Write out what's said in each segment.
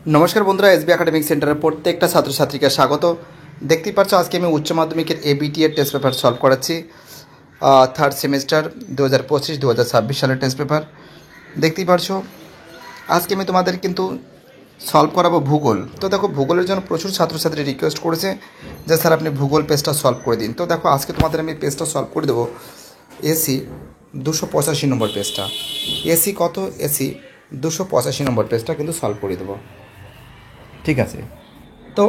নমস্কার বন্ধুরা, SB academic সেন্টারের প্রত্যেকটা ছাত্রছাত্রীকে স্বাগত। দেখতেই পাচ্ছ আজকে আমি উচ্চ মাধ্যমিকের এবিটি এর টেস্ট পেপার সলভ করাচ্ছি। থার্ড সেমিস্টার 2025-2026 সালের টেস্ট পেপার দেখতেই পারছো। আজকে আমি তোমাদের কিন্তু সলভ করাবো ভূগোল। তো দেখো, ভূগোলের জন্য প্রচুর ছাত্রছাত্রী রিকোয়েস্ট করেছে যে স্যার আপনি ভূগোল পেজটা সলভ করে দিন। তো দেখো, আজকে তোমাদের আমি পেজটা সলভ করে দেবো। এসি 285 নম্বর পেজটা, এসি কত, এসি 285 নম্বর পেজটা কিন্তু সলভ করে দেবো। ঠিক আছে, তো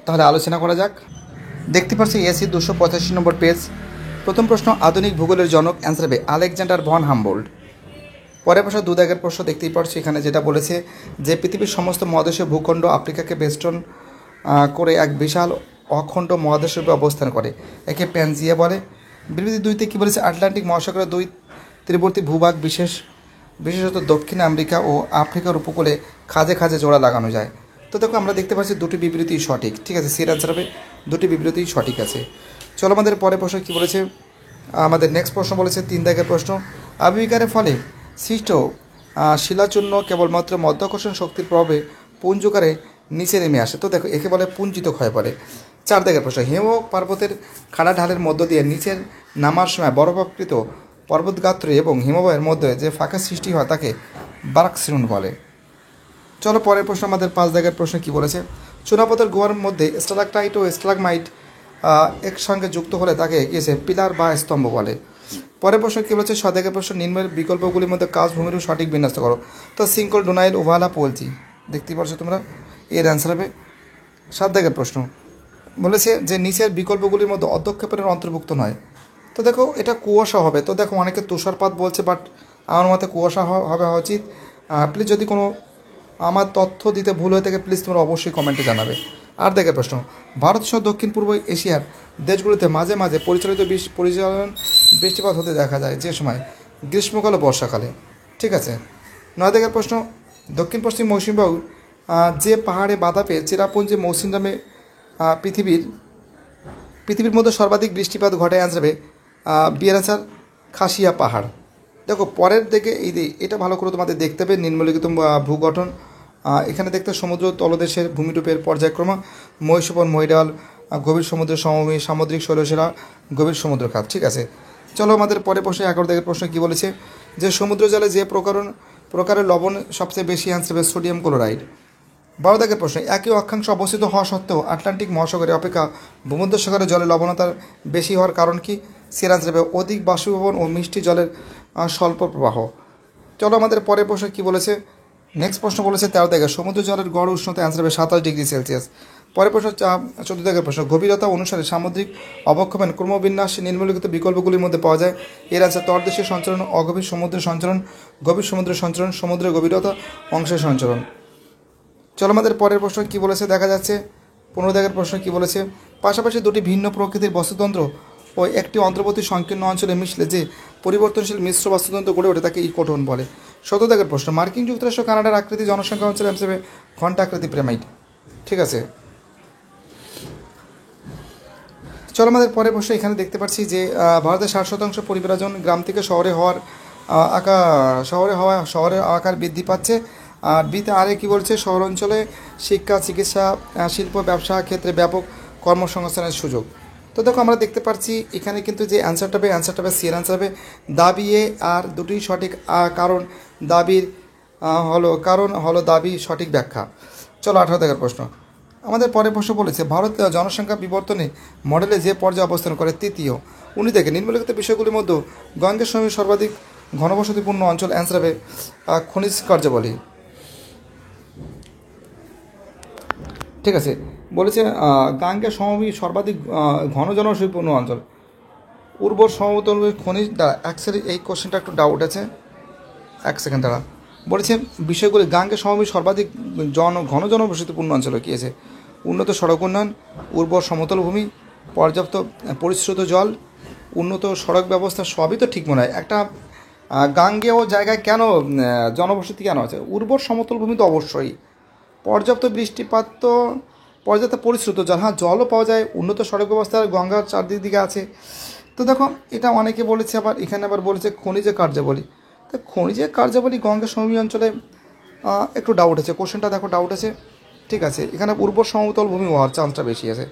তাহলে আলোচনা করা যাক। দেখতে পাচ্ছি এসি 285 নম্বর পেজ। প্রথম প্রশ্ন, আধুনিক ভূগোলের জনক অ্যান্সার হবে আলেকজান্ডার ভন হামবোল্ড। পরের প্রশ্ন, দুদাগের প্রশ্ন দেখতেই পাচ্ছি এখানে যেটা বলেছে যে পৃথিবীর সমস্ত মহাদেশের ভূখণ্ড আফ্রিকাকে বেষ্টন করে এক বিশাল অখণ্ড মহাদেশরূপে অবস্থান করে, একে প্যানজিয়া বলে। বিবৃতি দুইতে কী বলেছে, আটলান্টিক মহাসাগরের দুই তীরবর্তী ভূভাগ বিশেষত দক্ষিণ আমেরিকা ও আফ্রিকার উপকূলে খাঁজে খাঁজে জোড়া লাগানো যায়। তো দেখো, আমরা দেখতে পাচ্ছি দুটি বিবৃতিই সঠিক। ঠিক আছে, সির অ্যান্সার হবে দুটি বিবৃতিই সঠিক আছে। চলো আমাদের পরের প্রশ্ন কী বলেছে। আমাদের নেক্সট প্রশ্ন বলেছে 3 দাগের প্রশ্ন, আবিষ্কারের ফলে সৃষ্ট শিলাচূর্ণ কেবলমাত্র মধ্যাকর্ষণ শক্তির প্রভাবে পুঞ্জকারে নিচে নেমে আসে। তো দেখো, একে বলে পুঞ্জিত ক্ষয় বলে। 4 দাগের প্রশ্ন, হিম পর্বতের খাড়া ঢালের মধ্য দিয়ে নিচের নামার সময় বরফাকৃত পর্বতগাত্র এবং হিমবাহের মধ্যে যে ফাঁকা সৃষ্টি হয় তাকে বারাকসিরুন বলে। চলো পরের প্রশ্ন, আমাদের 5 দাগের প্রশ্ন কী বলেছে, চুনাপাথর গুহার মধ্যে স্টালাকটাইট ও স্টালাগমাইট একসঙ্গে যুক্ত হলে তাকে গিয়েছে পিলার বা স্তম্ভ বলে। পরের প্রশ্ন কী বলেছে, 6 দাগের প্রশ্ন, নিম্নের বিকল্পগুলির মধ্যে কাজ ভূমির সঠিক বিন্যস্ত করো। তো সিঙ্কল, ডোনাইল, ওভালা, পোলচি দেখতেই পাচ্ছ তোমরা, এর অ্যান্সার হবে। 7 দাগের প্রশ্ন বলেছে যে নিচের বিকল্পগুলির মধ্যে অধ্যক্ষেপের অন্তর্ভুক্ত নয়। তো দেখো, এটা কুয়াশা হবে। তো দেখো, অনেকে তুষারপাত বলছে, বাট আমার মতে কুয়াশা হওয়া উচিত। প্লিজ যদি কোনো আমার তথ্য দিতে ভুল হয়ে থাকে প্লিজ তোমরা অবশ্যই কমেন্টে জানাবে। 8 দাগের প্রশ্ন, ভারত সহ দক্ষিণ পূর্ব এশিয়ার দেশগুলিতে মাঝে মাঝে পরিচালন বৃষ্টিপাত হতে দেখা যায় যে সময় গ্রীষ্মকাল ও বর্ষাকালে। ঠিক আছে। 9 দাগের প্রশ্ন, দক্ষিণ পশ্চিম মৌসুমী বায়ু যে পাহাড়ে বাধা পেয়ে চেরাপুঞ্জি মৌসুম নামে পৃথিবীর মধ্যে সর্বাধিক বৃষ্টিপাত ঘটে, অ্যান্সার হবে বিয়ারাচার খাসিয়া পাহাড়। দেখো পরের দিকে এটা ভালো করে তোমাদের দেখতে হবে, নিম্নলিখিত ভূগঠন এখানে দেখতে সমুদ্র তলদেশের ভূমিরূপের পর্যায়ক্রম, মহীশোপন, মহিডাল, গভীর সমুদ্রের সমভূমি, সামুদ্রিক শৈলশিরা, গভীর সমুদ্র খাত। ঠিক আছে, চলো আমাদের পরের প্রশ্ন 11 দাগের প্রশ্ন কী বলেছে, যে সমুদ্র জলে যে প্রকারের লবণ সবচেয়ে বেশি, অ্যান্সার হবে সোডিয়াম ক্লোরাইড। 12 দাগের প্রশ্ন, একই অক্ষাংশ অবস্থিত হওয়া সত্ত্বেও আটলান্টিক মহাসাগরে অপেক্ষা ভূমধ্যসাগরের জলে লবণতার বেশি হওয়ার কারণ কি, সে অ্যান্সার হবে অধিক বাষ্পীভবন ও মিষ্টি জলের স্বল্প প্রবাহ। চলো আমাদের পরের প্রশ্ন কী বলেছে। নেক্সট প্রশ্ন বলেছে 13 দাগে, সমুদ্র জলের গড় উষ্ণতা, অ্যান্সার হবে 27 ডিগ্রি সেলসিয়াস। পরের প্রশ্ন 14 দাগের প্রশ্ন, গভীরতা অনুসারে সামুদ্রিক অবক্ষেপণ ক্রমবিন্যাস নিম্নলিখিত বিকল্পগুলির মধ্যে পাওয়া যায়, এর অ্যান্সার তলদেশের সঞ্চালন, অগভীর সমুদ্রের সঞ্চালন, গভীর সমুদ্রের সঞ্চালন, সমুদ্রের গভীরতা, অংশের সঞ্চালন। চলো আমাদের পরের প্রশ্ন কী বলেছে দেখা যাচ্ছে। 15 দাগের প্রশ্ন কী বলেছে, পাশাপাশি দুটি ভিন্ন প্রকৃতির বাস্তুতন্ত্র ও একটি অন্তর্বর্তী সংকীর্ণ অঞ্চলে মিশলে যে পরিবর্তনশীল মিশ্র বাস্তুতন্ত্র গড়ে ওঠে তাকে ইকোটোন বলে। 17 দাগের প্রশ্ন, মার্কিন যুক্তরাষ্ট্র কানাডার আকৃতি জনসংখ্যা অঞ্চলে হিসেবে ঘণ্টা আকৃতি পিরামিড। ঠিক আছে, চলো আমাদের পরের প্রশ্ন এখানে দেখতে পাচ্ছি যে ভারতের 60% পরিব্রাজন গ্রাম থেকে শহরের আকার বৃদ্ধি পাচ্ছে। আর বিতে আরে কী বলছে, শহর অঞ্চলে শিক্ষা, চিকিৎসা, শিল্প, ব্যবসা ক্ষেত্রে ব্যাপক কর্মসংস্থানের সুযোগ। তো দেখো, আমরা দেখতে পাচ্ছি এখানে কিন্তু যে অ্যান্সারটা হবে সি এর অ্যান্সার হবে দাবি এ, আর দুটি সঠিক কারণ হলো দাবি সঠিক ব্যাখ্যা। চলো 18 দাগের প্রশ্ন, আমাদের পরের প্রশ্ন বলেছে ভারত জনসংখ্যা বিবর্তনে মডেলে যে পর্যায়ে অবস্থান করে তৃতীয়। 19 দাগে নিম্নলিখিত বিষয়গুলির মধ্যে গঙ্গের সময় সর্বাধিক ঘনবসতিপূর্ণ অঞ্চল, অ্যান্সার হবে খনিজ কার্যাবলী। ঠিক আছে, বলেছে গাঙ্গের সমভূমি সর্বাধিক ঘন জনবসতিপূর্ণ অঞ্চল, উর্বর সমতল খনিজ দ্বারা। এই কোশ্চেনটা একটু ডাউট আছে, এক সেকেন্ড দ্বারা। বলেছে বিষয়গুলি গাঙ্গের সমভূমি সর্বাধিক ঘন জনবসতিপূর্ণ অঞ্চল কী আছে, উন্নত সড়ক উন্নয়ন, উর্বর সমতল ভূমি, পর্যাপ্ত পরিশ্রুত জল, উন্নত সড়ক ব্যবস্থা, সবই তো ঠিক মনে হয়। একটা গাঙ্গেয় জায়গায় কেন জনবসতি কেন আছে, উর্বর সমতল ভূমি তো অবশ্যই, পর্যাপ্ত বৃষ্টিপাত, তো পর্যাপ্ত পরিশ্রুত জল, হ্যাঁ জলও পাওয়া যায়, উন্নত সড়ক ব্যবস্থা, গঙ্গার চারদিকে আছে। তো দেখো, এটা অনেকে বলেছে, আবার এখানে আবার বলেছে খনিজের কার্যাবলী। তো খনিজের কার্যাবলী গঙ্গা সমভূমি অঞ্চলে একটু ডাউট আছে, কোশ্চেনটা দেখো ডাউট আছে। ঠিক আছে, এখানে উর্বর সমতল ভূমি হওয়ার চান্সটা বেশি আছে।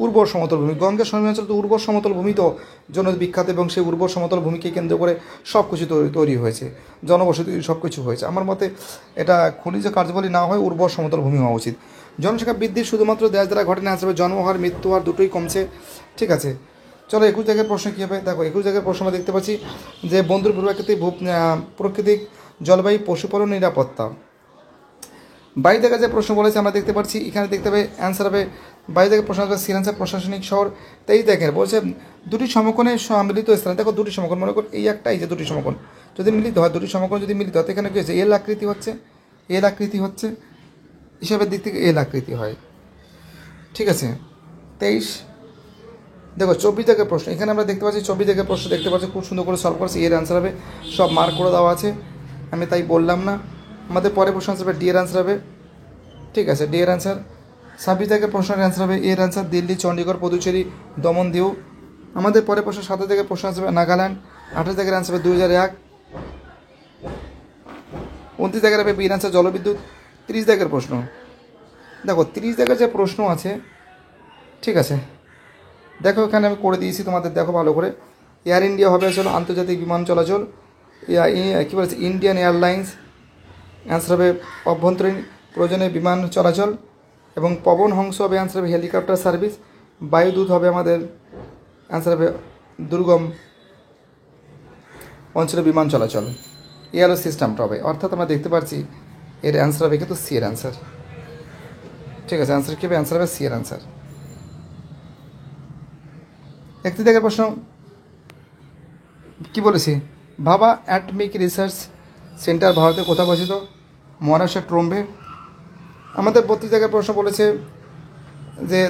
উর্বর সমতল ভূমি, গঙ্গের সমী অঞ্চল তো উর্বর সমতল ভূমি তো জন্য বিখ্যাত, এবং সেই উর্বর সমতল ভূমিকে কেন্দ্র করে সব কিছু তৈরি হয়েছে, জনবসতি সব কিছু হয়েছে। আমার মতে এটা খনিজ কার্যাবলী না হয় উর্বর সমতল ভূমি হওয়া উচিত। জনসংখ্যা বৃদ্ধি শুধুমাত্র দেশ দ্বারা ঘটে না, হিসেবে জন্মহার মৃত্যুহার দুটোই কমছে। ঠিক আছে, চলো 21 জায়গার প্রশ্ন কী হবে দেখো। 21 জায়গার প্রশ্ন আমরা দেখতে পাচ্ছি যে বন্ধুর প্রাকৃতিক জলবায়ু পশুপালন নিরাপত্তা। 22 জায়গায় যে প্রশ্ন বলেছে আমরা দেখতে পাচ্ছি, এখানে দেখতে হবে অ্যান্সার হবে 22 জায়গায় প্রশ্ন হবে সিরাঞ্চা প্রশাসনিক শহর। 23 দেখেন বলছে দুটি সমকোণে মিলিত স্থানে, দেখো দুটি সমকোণ, মনে করো এই একটা, এই যে দুটি সমকোণ যদি মিলিত হয়, দুটি সমকোণ যদি মিলিত হয়, এখানে কী হচ্ছে, এল আকৃতি হচ্ছে, এল আকৃতি হচ্ছে, হিসাবের দিক থেকে এল আকৃতি হয়। ঠিক আছে, 23 দেখো 24 জায়গায় প্রশ্ন, এখানে আমরা দেখতে পাচ্ছি 24 জায়গায় প্রশ্ন দেখতে পাচ্ছি, খুব সুন্দর করে সলভ করেছে। এর অ্যান্সার হবে, সব মার্ক করে দেওয়া আছে, আমি তাই বললাম না। আমাদের পরে প্রশ্ন আনসার হবে ডি এর অ্যান্সার হবে। ঠিক আছে, ডি এর অ্যান্সার। 26 জায়গায় প্রশ্নের অ্যান্সার হবে এর অ্যান্সার দিল্লি, চণ্ডীগড়, পুদুচেরি, দমন, দিউ। আমাদের পরে প্রশ্ন 7 জায়গায় প্রশ্ন আনসার হবে নাগাল্যান্ড। 28 জায়গায় অ্যান্সার হবে 2001। 29 জায়গায় হবে বির অ্যান্সার জলবিদ্যুৎ। 30 জায়গার প্রশ্ন দেখো, 30 জায়গায় যে প্রশ্ন আছে, ঠিক আছে দেখো এখানে আমি করে দিয়েছি তোমাদের, দেখো ভালো করে। এয়ার ইন্ডিয়া হবে আসলে আন্তর্জাতিক বিমান চলাচল, কী বলেছে ইন্ডিয়ান এয়ারলাইন্স, অ্যান্সার হবে অভ্যন্তরীণ প্রয়োজনে বিমান চলাচল, এবং পবন হংস হবে অ্যান্সার হবে হেলিকপ্টার সার্ভিস। বায়ুদূত হবে আমাদের অ্যান্সার হবে দুর্গম অঞ্চলে বিমান চলাচল। এয়ারো সিস্টেমটা হবে, অর্থাৎ আমরা দেখতে পাচ্ছি এর অ্যান্সার হবে কিন্তু সি এর অ্যান্সার। ঠিক আছে, অ্যান্সার কী হবে, অ্যান্সার হবে সি এর অ্যান্সার। 31 জায়গার প্রশ্ন কী বলেছি, ভাবা অ্যাটমিক রিসার্চ সেন্টার ভারতে কোথায় অবস্থিত, মহারাষ্ট্রের ট্রম্বে। আমাদের 32 জায়গায় প্রশ্ন বলেছে যে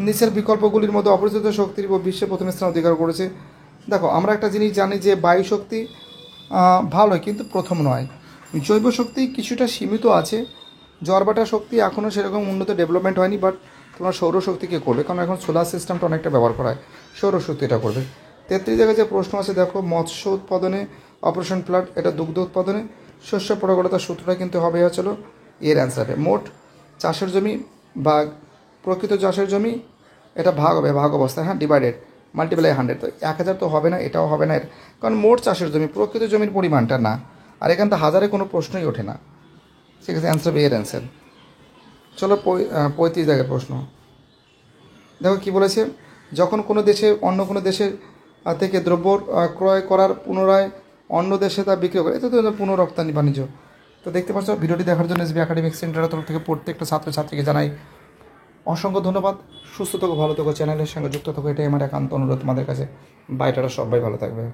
নিচের বিকল্পগুলির মধ্যে অপরিচিত শক্তির বিশ্বে প্রথম স্থান অধিকার করেছে। দেখো আমরা একটা জিনিস জানি যে বায়ু শক্তি ভালো কিন্তু প্রথম নয়, জৈব শক্তি কিছুটা সীমিত আছে, জড়বাটা শক্তি এখনও সেরকম উন্নত ডেভেলপমেন্ট হয়নি, বাট তোমার সৌরশক্তিকে করবে, কারণ এখন সোলার সিস্টেমটা অনেকটা ব্যবহার করা হয়, সৌরশক্তি এটা করবে। 33 জায়গায় যে প্রশ্ন আছে দেখো, মৎস্য উৎপাদনে অপারেশন প্লান্ট, এটা দুগ্ধ উৎপাদনে শস্য প্রগলতার সূত্রটা কিন্তু হবে হচ্ছিল এর অ্যান্সার হবে। মোট চাষের জমি বা প্রকৃত চাষের জমি, এটা ভাগ হবে, ভাগ অবস্থা, হ্যাঁ ডিভাইডেড, মাল্টিপ্লাই 100, তো 1000 তো হবে না, এটাও হবে না, কারণ মোট চাষের জমি প্রকৃত জমির পরিমাণটা না, আর এখান থেকে হাজারে কোনো প্রশ্নই ওঠে না। ঠিক আছে, অ্যান্সার হবে এর অ্যান্সার। চলো 35 জায়গার প্রশ্ন দেখো কী বলেছে, যখন কোনো দেশে অন্য কোনো দেশের থেকে দ্রব্য ক্রয় করার পুনরায় অন্য দেশে তা বিক্রি করে, এটা তো পুনরপ্তানি বাণিজ্য। তো দেখতে পাচ্ছ, ভিডিওটি দেখার জন্য এসবি একাডেমিক সেন্টারের তরফ থেকে প্রত্যেকটা ছাত্রছাত্রীকে জানাই অসংখ্য ধন্যবাদ। সুস্থ থাকো, ভালো থাকো, চ্যানেলের সঙ্গে যুক্ত থাকো, এটাই আমার একান্ত অনুরোধ তোমাদের কাছে। বাইটারা সবাই ভালো থাকবে।